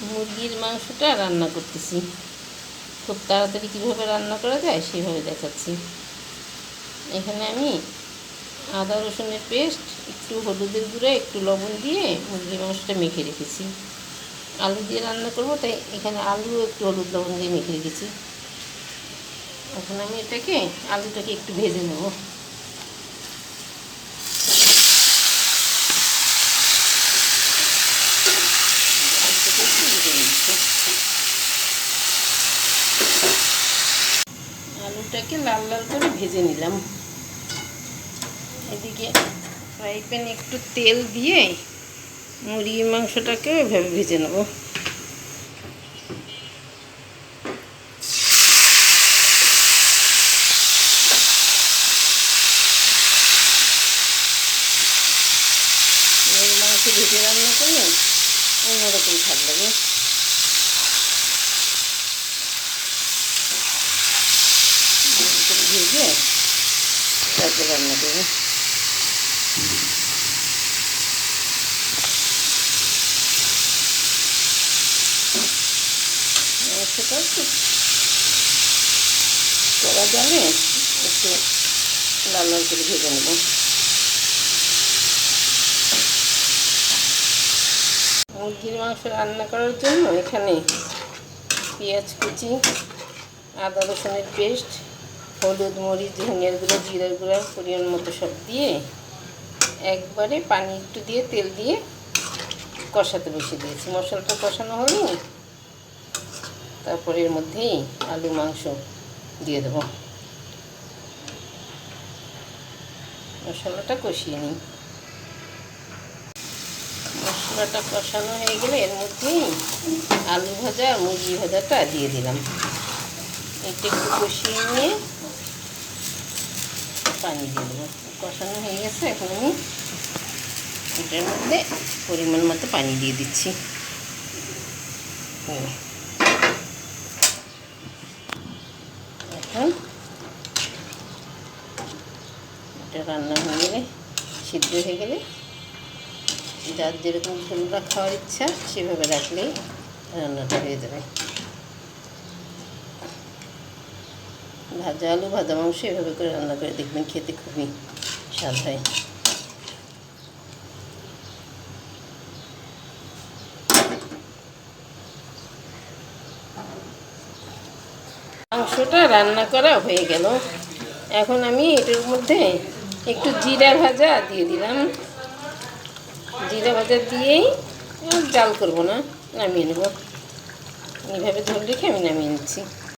মুরগির মাংসটা রান্না করতেছি। খুব তাড়াতাড়ি কীভাবে রান্না করা যায় সেভাবে দেখাচ্ছি। এখানে আমি আদা রসুনের পেস্ট, একটু হলুদের গুঁড়া, একটু লবণ দিয়ে মুরগির মাংসটা মেখে রেখেছি। আলু দিয়ে রান্না করব, তাই এখানে আলু একটু হলুদ লবণ দিয়ে মেখে রেখেছি। এখন আমি আলুটাকে একটু ভেজে নেব। আলুটাকে লাল লাল করে ভেজে নিলাম। এদিকে ফ্রাই প্যানে একটু তেল দিয়ে মুরগির মাংসটাকে এভাবে ভেজে নেব। মাংস ভেজে রান্না করলে অন্যরকম স্বাদ লাগে। ভেজে তারপর রান্না করবো। মাংসটা একটু কড়া জালে একটু লাল লাল করে ভেজে নেব। মুরগির মাংস রান্না করার জন্য এখানে পেঁয়াজ কুচি, আদা রসুনের পেস্ট, হলুদ, মরিচ, ধনিয়ার গুঁড়া, জিরার গুঁড়া পরিমাণ মতো সব দিয়ে একবারে পানি একটু দিয়ে তেল দিয়ে কষাতে বসিয়ে দিয়েছি। মশলাটা কষানো হলে তারপরে এর মধ্যেই আলু মাংস দিয়ে দেবো। মশলাটা কষিয়ে নিই। মশলাটা কষানো হয়ে গেলে এর মধ্যেই আলু ভাজা আর মুরগি ভাজাটা দিয়ে দিলাম। একটু কষিয়ে নিয়ে পানি দিয়ে দেবো। কষানো হয়ে গেছে, এখন আমি এটার মধ্যে পরিমাণ মতো পানি দিয়ে দিচ্ছি। এখন এটা রান্না হয়ে গেলে, সিদ্ধ হয়ে গেলে, যার যেরকম ঝোলটা খাওয়ার ইচ্ছা সেভাবে রাখলেই রান্নাটা হয়ে যাবে। ভাজা আলু, ভাজা মাংস এভাবে করে রান্না করে দেখবেন, খেতে খুবই স্বাদ হয়। মাংসটা রান্না করা হয়ে গেল। এখন আমি এটার মধ্যে একটু জিরা ভাজা দিয়ে দিলাম। জিরা ভাজা দিয়েই জাল করব না, নামিয়ে নেব। এইভাবে ঝোল রেখে আমি নামিয়ে নিচ্ছি।